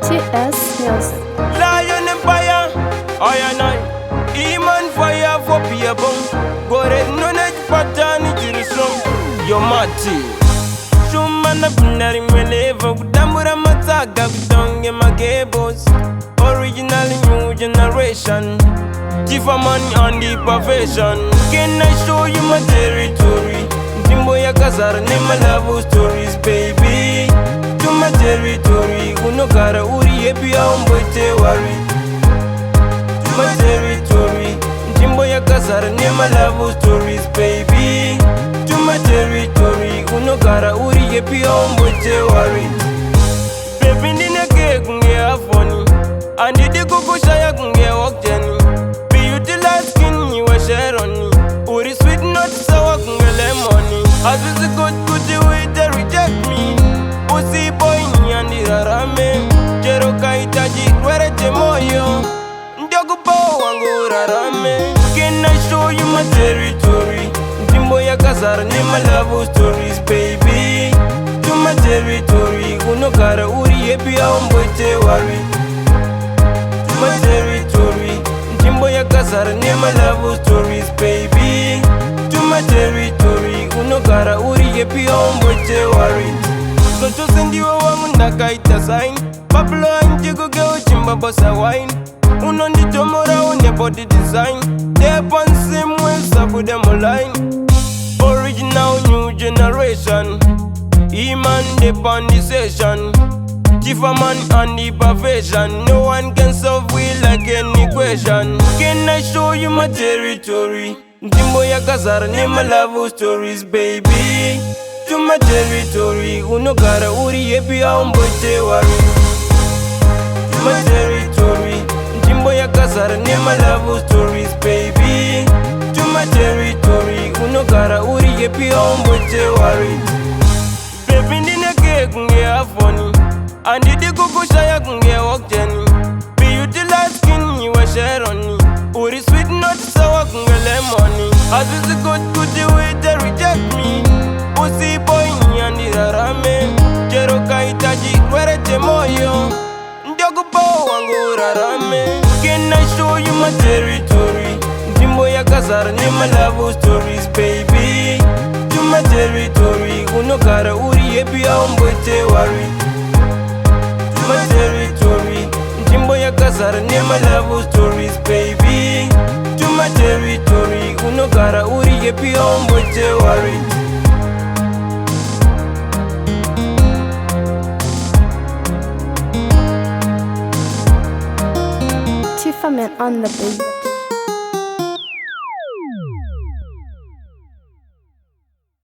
TS Music. Lion Empire, I and I. Iman fire for people. Gore no net pattern Jerusalem. Yo mati. Shumana binari meleva. Udamura mataga kudonge magabos. Original new generation. Tifa money on the profession. Can I show you my territory? Jimbo ya kazara nema love stories, baby. To my territory, uno kara uri epi ya umbote wari. To my territory, Jimbo ya kazara nema love stories, baby. To my territory, uno kara uri epi ya umbote wari. Baby ndine ke kunge afoni, andi di kukusha ya kunge wakteni. Utilize skin you a share on me. Uri sweet not sour kunge lemoni. As is a good way they reject me. Usi boy ni andirarame. Jero kaitaji kwere temoyo. Ndogo bo wangu rarame. Can I show you my territory? Jimbo ya kazara ni my love stories, baby. To my territory, uno kara uri epi ya umbote wari. To my territory, Jimbo ya kazara ni my love stories, baby. To my territory, uno kara uri epi ya umbote wari. So to send you a wangu nakaita sign. Pablo anjigo geo chimba bossa wine. Uno ndi tomora une body design. They pan same way sabu them online. Original new generation. Iman de pan the session. Tifa man on the profession. No one can solve we like an equation. Can I show you my territory? Jimbo ya kazara ni my love stories, baby. To my territory, uno kara uri epi ya umbote wari. To my territory, Jimbo ya kazara ni my love stories, baby. To my territory, uno kara uri epi ya umbote wari. Baby ndine ke kunge afoni, andi di kukusha ya kunge wakteni. Be utilize skin you a share on me. Uri sweet not sour kunge lemoni. As is a good way they reject me. Usi boy ni andirarame. Jero kaitaji kwere temoyo. Ndogo bo wangu rarame. Can I show you my territory? Jimbo ya kazara ni my love stories, baby. To my territory, uno kara uri epi ya umbote wari. To my territory, Jimbo ya kazara ni my love stories, baby. To my territory, uno kara uri epi ya umbote wari. Tifa man on the beat.